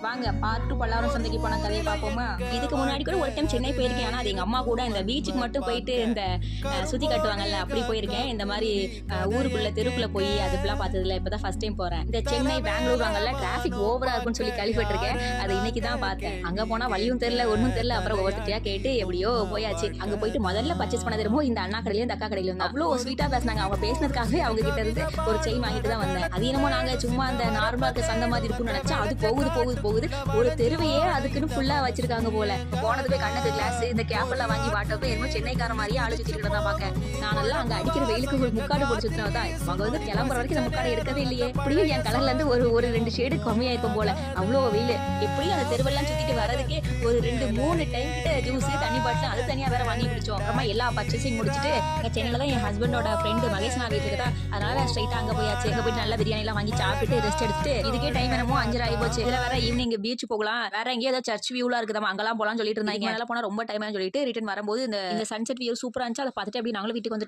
வாங்க பார்ட் 2 பல்லாவரம் சந்தைக்கு போன கதையை பார்ப்போமா. இதுக்கு முன்னாடி கூட ஒரு டைம் சென்னை போயிருக்கேன். ஆனால் அது எங்கள் அம்மா கூட இந்த பீச்சுக்கு மட்டும் போயிட்டு இந்த சுற்றி கட்டுவாங்கல்ல அப்படி போயிருக்கேன். இந்த மாதிரி ஊருக்குள்ள தெருக்குள்ள போய் அதுக்கெல்லாம் பார்த்ததில்ல. இப்போ தான் ஃபர்ஸ்ட் டைம் போகிறேன். இந்த சென்னை பெங்களூர் வாங்கல டிராஃபிக் ஓவரா இருக்குன்னு சொல்லி கேள்விப்பட்டிருக்கேன். அது இன்னைக்கு தான் பார்த்தேன். அங்கே போனால் வழியும் தெரியல ஒன்றும் தெரியல. அப்புறம் ஒவ்வொருத்தையா கேட்டு எப்படியோ போயாச்சு. அங்கே போயிட்டு முதல்ல பர்ச்சேஸ் பண்ண தெரியுமோ இந்த அண்ணா கடையிலும் இந்த அக்கா கடையிலும் அவ்வளோ ஸ்வீட்டாக பேசினாங்க. அவங்க பேசினதுக்காகவே அவங்க கிட்ட இருந்து ஒரு செயின் வாங்கிட்டு தான் வந்தேன். அது என்னமோ நாங்கள் சும்மா அந்த நார்மலா இருக்க சந்தை மாதிரி இருக்கும்னு நினைச்சா அது போகுது ஒரு தெருவையே அதுக்குன்னு ஃபுல்லா வச்சிருக்காங்க போல. போனது போய் கண்ணுக்கு கிளாஸ் இந்த கேப் எல்லாம் வாங்கி பாட்டப்போ என்னமோ சென்னைக்கார மாதிரியே ஆளு சுத்திட்டு தான் பாக்க. நானெல்லாம் அங்க அடிக்கிற வெயிலுக்கு ஒரு முக்காடு போட்டு சுத்தினதான் அவங்க வந்து கிளம்புற வரைக்கும் இந்த முக்காடு எடுக்கவே இல்லையே. எப்படியும் என் கலர்ல இருந்து ஒரு 2 ஷேடு கம்மியா இருக்கும் போல. அவ்வளோ வெயில். எப்படியும் அந்த தெருவெல்லாம் சுத்திட்டு வரதுக்கே ஒரு 2-3 டைம் கிட்ட ஜூஸ் தண்ணி பாட்டில் அது தனியா வேற வாங்கி குடிச்சோம். அப்புறமா எல்லா பர்ச்சேசிங் முடிச்சுட்டு சென்னையில தான் என் ஹஸ்பண்டோட ஃப்ரெண்டு மகேஷ் நான் வீட்டுக்கு தான். அதனால ஸ்ட்ரைட்டா அங்க போயாச்சு. அங்க போயிட்டு நல்ல பிரியாணி எல்லாம் வாங்கி சாப்பிட்டு ரெஸ்ட் எடுத்துட்டு இதுக்கே டைம் என்னமோ 5 ஆகி போச்சு. இதுல வேற ஈவினிங் பீச் போகலாம், வேற எங்கேயோ ஏதாவது சர்ச் வியூலாம் இருக்குதா அங்கெல்லாம் போலாம் சொல்லிட்டு இருந்தாங்க. அதெல்லாம் போனா ரொம்ப டைம் சொல்லிட்டு ரிட்டர்ன் வரும்போது இந்த சன்செட் வியூ சூப்பரா இருந்துச்சு. அதை பார்த்துட்டு அப்படி நாங்களும் வீட்டுக்கு வந்துட்டோம்.